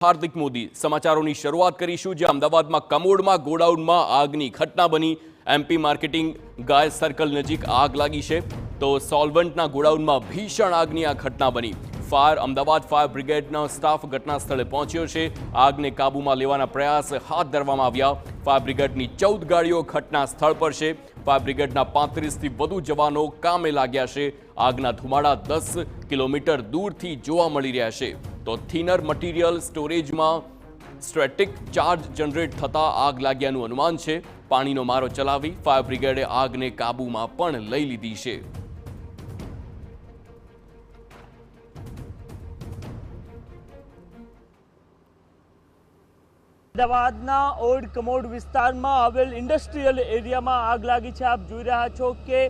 હાર્દિક મોદી સમાચારોની શરૂઆત કરીશું જે અમદાવાદમાં કમોડમાં ગોડાઉનમાં આગની ઘટના બની એમપી માર્કેટિંગ ગાય સર્કલ નજીક આગ લાગી છે તો સોલ્વન્ટના ગોડાઉનમાં ભીષણ આગની આ ઘટના બની અમદાવાદ ફાયર બ્રિગેડનો સ્ટાફ ઘટના સ્થળે પહોંચ્યો છે આગને કાબૂમાં લેવાના પ્રયાસ હાથ ધરવામાં આવ્યા ફાયર બ્રિગેડની 14 ગાડીઓ ઘટના સ્થળ પર છે ફાયર બ્રિગેડના 35થી વધુ જવાનો કામે લાગ્યા છે આગના ધુમાડા 10 કિલોમીટર દૂરથી જોવા મળી રહ્યા છે તો થિનર મટીરિયલ સ્ટોરેજમાં સ્ટેટિક ચાર્જ જનરેટ થતા આગ લાગ્યાનું અનુમાન છે પાણીનો મારો ચલાવી ફાયર બ્રિગેડે આગને કાબૂમાં પણ લઈ લીધી છે અમદાવાદના ઓલ્ડ કમોડ વિસ્તારમાં આવેલ ઇન્ડસ્ટ્રીયલ એરિયામાં આગ લાગી છે। આપ જોઈ રહ્યા છો કે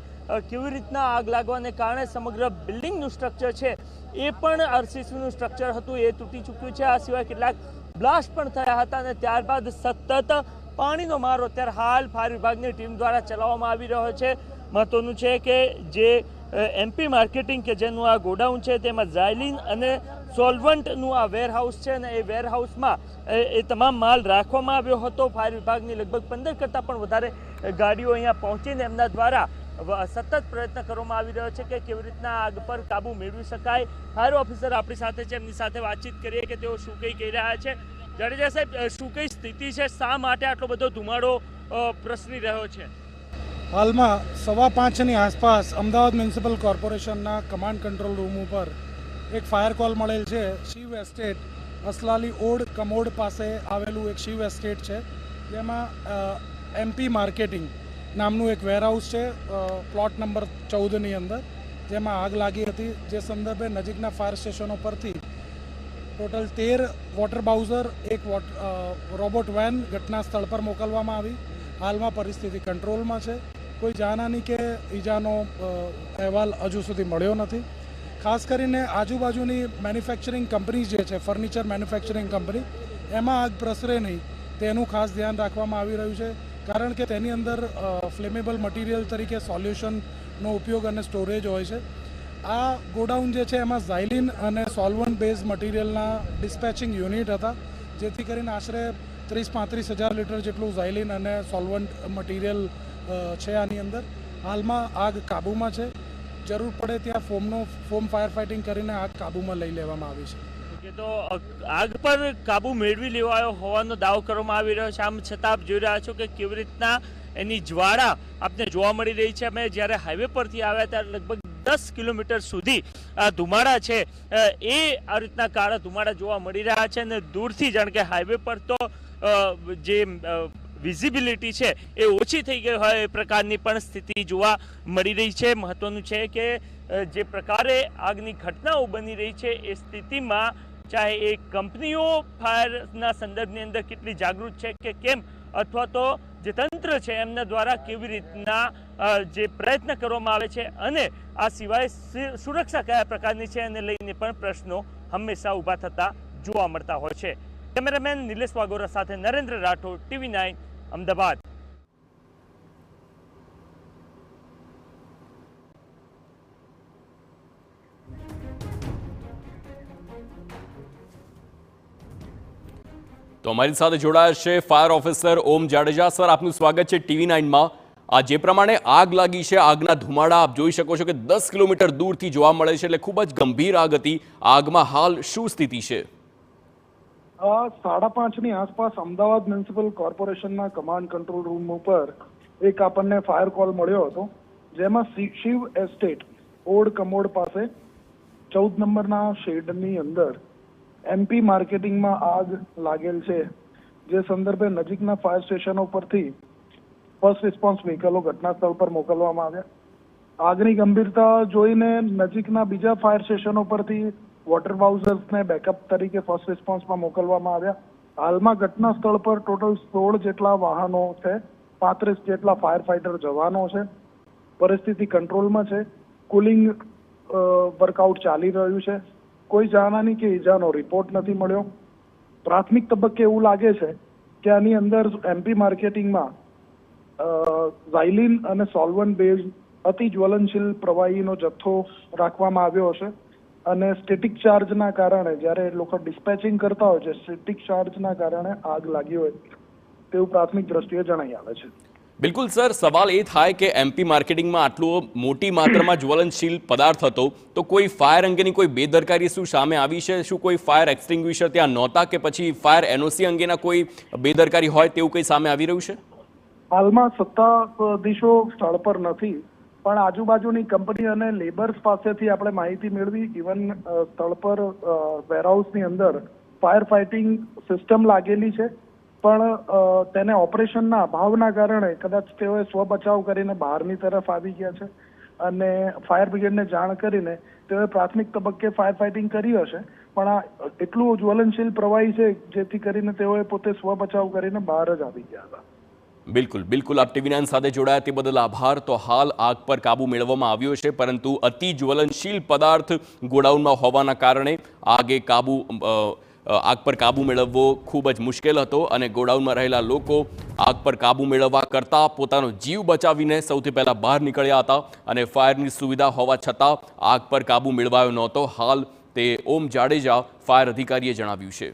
કેવી રીતના આગ લાગવાને કારણે સમગ્ર બિલ્ડિંગનું સ્ટ્રક્ચર છે એ પણ આરસીસીનું સ્ટ્રક્ચર હતું એ તૂટી ચૂક્યું છે। આ સિવાય કેટલાક બ્લાસ્ટ પણ થયા હતા અને ત્યારબાદ સતત પાણીનો મારો અત્યારે હાલ ફાયર વિભાગની ટીમ દ્વારા ચલાવવામાં આવી રહ્યો છે। મહત્વનું છે કે જે એમપી માર્કેટિંગ કે જેનું આ ગોડાઉન છે તેમાં ઝાયલિન અને સોલ્વન્ટનું આ વેરહાઉસ છે અને એ વેરહાઉસમાં એ તમામ માલ રાખવામાં આવ્યો હતો। ફાયર વિભાગની લગભગ 15 કરતાં પણ વધારે ગાડીઓ અહીંયા પહોંચીને એમના દ્વારા સતત પ્રયત્ન કરવામાં આવી રહ્યો છે કે કેવી રીતના આગ પર કાબુ મેળવી શકાય। ફાયર ઓફિસર આપણી સાથે છે, એમની સાથે વાતચીત કરીએ કે તેઓ શું કંઈ કહી રહ્યા છે। જાડેજા સાહેબ, શું કઈ સ્થિતિ છે, શા માટે આટલો બધો ધુમાડો પ્રસરી રહ્યો છે? હાલમાં 5:15ની આસપાસ અમદાવાદ મ્યુનિસિપલ કોર્પોરેશનના કમાન્ડ કંટ્રોલ રૂમ ઉપર એક ફાયર કોલ મળેલ છે। શિવ એસ્ટેટ અસલાલી ઓડ કમોડ પાસે આવેલું એક શિવ એસ્ટેટ છે જેમાં એમપી માર્કેટિંગ નામનું એક વેરહાઉસ છે પ્લોટ નંબર 14ની અંદર જેમાં આગ લાગી હતી જે સંદર્ભે નજીકના ફાયર સ્ટેશનો પરથી ટોટલ 13 વોટર બાઉઝર એક રોબોટ વેન ઘટના સ્થળ પર મોકલવામાં આવી। હાલમાં પરિસ્થિતિ કંટ્રોલમાં છે। કોઈ જાનહાની કે ઈજાનો અહેવાલ હજુ સુધી મળ્યો નથી। ખાસ કરીને આજુબાજુની મેન્યુફેક્ચરિંગ કંપની જે છે ફર્નિચર મેન્યુફેક્ચરિંગ કંપની એમાં આગ પ્રસરે નહીં તેનું ખાસ ધ્યાન રાખવામાં આવી રહ્યું છે કારણ કે તેની અંદર ફ્લેમેબલ મટીરિયલ તરીકે સોલ્યુશનનો ઉપયોગ અને સ્ટોરેજ હોય છે। આ ગોડાઉન જે છે એમાં ઝાયલિન અને સોલ્વન્ટ બેઝ મટીરિયલના ડિસ્પેચિંગ યુનિટ હતા જેથી કરીને આશરે 30-35 હજાર લીટર જેટલું ઝાયલિન અને સોલ્વન્ટ મટીરિયલ છે આની અંદર। હાલમાં આગ કાબૂમાં છે। જરૂર પડે ત્યાં ફોમ ફાયર ફાઇટિંગ કરીને આગ કાબૂમાં લઈ લેવામાં આવી છે। તો આગ પર કાબુ મેળવી લેવાયો હોવાનો દાવો કરવામાં આવી રહ્યો છે। આમ છતાં આપ જોઈ રહ્યા છો કે કેવી રીતના એની જ્વાળા આપને જોવા મળી રહી છે। અમે જ્યારે હાઈવે પરથી આવ્યા ત્યારે લગભગ 10 કિલોમીટર સુધી આ ધુમાડા છે એ આ રીતના કાળા ધુમાડા જોવા મળી રહ્યા છે અને દૂરથી જાણ કે હાઈવે પર તો જે વિઝિબિલિટી છે એ ઓછી થઈ ગઈ હોય એ પ્રકારની પણ સ્થિતિ જોવા મળી રહી છે। મહત્વનું છે કે જે પ્રકારે આગની ઘટનાઓ બની રહી છે એ સ્થિતિમાં ચાહે એ કંપનીઓ ફાયરના સંદર્ભની અંદર કેટલી જાગૃત છે કે કેમ અથવા તો જે તંત્ર છે એમના દ્વારા કેવી રીતના જે પ્રયત્ન કરવામાં આવે છે અને આ સિવાય સુરક્ષા કયા પ્રકારની છે એને લઈને પણ પ્રશ્નો હંમેશા ઊભા થતા જોવા મળતા હોય છે। કેમેરામેન નિલેશ વાગોરા સાથે નરેન્દ્ર રાઠોડ, TV9 અમદાવાદ। તો અમારી સાથે જોડાયા છે ફાયર ઓફિસર ઓમ જાડેજા। સર, આપનું સ્વાગત છે TV9માં। આ જે પ્રમાણે આગ લાગી છે આગના ધુમાડા આપ જોઈ શકો છો કે 10 કિલોમીટર દૂરથી જોવા મળે છે એટલે ખૂબ જ ગંભીર આગ હતી। આગમાં હાલ શું સ્થિતિ છે? 5:30ની આસપાસ અમદાવાદ મ્યુનિસિપલ કોર્પોરેશનના કમાન્ડ કંટ્રોલ રૂમ ઉપર એક આપણને ફાયર કોલ મળ્યો હતો જેમાં શિવ એસ્ટેટ ઓડ કમોડ પાસે 14 નંબરના શેડની અંદર એમપી માર્કેટિંગમાં આગ લાગેલ છે જે સંદર્ભે નજીકના ફાયર સ્ટેશનો પરથી ફર્સ્ટ રિસ્પોન્સ વ્હીકલો ઘટના સ્થળ પર મોકલવામાં આવ્યા। આગની ગંભીરતા જોઈને નજીકના બીજા ફાયર સ્ટેશનો પરથી વોટર બાઉઝર્સને બેકઅપ તરીકે ફર્સ્ટ રિસ્પોન્સમાં મોકલવામાં આવ્યા। હાલમાં ઘટના સ્થળ પર ટોટલ 16 જેટલા વાહનો છે, 35 જેટલા ફાયર ફાઇટર જવાનો છે। પરિસ્થિતિ કંટ્રોલમાં છે। કુલિંગ વર્કઆઉટ ચાલી રહ્યું છે। કોઈ જાનહાની કે ઈજાનો રિપોર્ટ નથી મળ્યો। પ્રાથમિક તબક્કે એવું લાગે છે કે આની અંદર એમપી માર્કેટિંગમાં ઝાયલિન અને સોલ્વન્ટ બેઝ અતિ જ્વલનશીલ પ્રવાહીનો જથ્થો રાખવામાં આવ્યો હશે અને સ્ટેટિક ચાર્જના કારણે જ્યારે લોકો ડિસ્પેચિંગ કરતા હોય છે, સ્ટેટિક ચાર્જના કારણે આગ લાગી હોય તેવું પ્રાથમિક દ્રષ્ટિએ જણાઈ આવે છે. બિલકુલ સર, સવાલ એ થાય કે એમપી માર્કેટિંગમાં આટલો મોટી માત્રામાં જ્વલનશીલ પદાર્થ હતો તો કોઈ ફાયર અંગેની કોઈ બેદરકારી શું સામે આવી છે? શું કોઈ ફાયર એક્સટિંગ્વિશર ત્યાં નહોતા કે પછી ફાયર એનઓસી અંગેના કોઈ બેદરકારી હોય તેવું કંઈ સામે આવી રહ્યું છે? હાલમાં સત્તાધીશો સ્થળ પર નથી, પણ આજુબાજુની કંપની અને લેબર્સ પાસેથી આપણે માહિતી મેળવી. ઇવન સ્થળ પર વેરહાઉસની અંદર ફાયર ફાઇટિંગ સિસ્ટમ લાગેલી છે, પણ તેને ઓપરેશનના અભાવના કારણે કદાચ તેઓએ સ્વબચાવ કરીને બહારની તરફ આવી ગયા છે અને ફાયર બ્રિગેડને જાણ કરીને તેઓએ પ્રાથમિક તબક્કે ફાયર ફાઇટિંગ કરી હશે. પણ આ એટલું જ્વલનશીલ પ્રવાહી છે જેથી કરીને તેઓએ પોતે સ્વબચાવ કરીને બહાર જ આવી ગયા હતા. બિલકુલ આપ ટીવી9 સાથે જોડાયા તે બદલ આભાર. તો હાલ આગ પર કાબુ મેળવવામાં આવ્યો છે, પરંતુ અતિ જ્વલનશીલ પદાર્થ ગોડાઉનમાં હોવાના કારણે આગ પર કાબુ મેળવવો ખૂબ જ મુશ્કેલ હતો અને ગોડાઉનમાં રહેલા લોકો આગ પર કાબુ મેળવવા કરતાં પોતાનો જીવ બચાવીને સૌથી પહેલાં બહાર નીકળ્યા હતા અને ફાયરની સુવિધા હોવા છતાં આગ પર કાબુ મેળવાયો નહોતો. હાલ તે ઓમ જાડેજા ફાયર અધિકારીએ જણાવ્યું છે.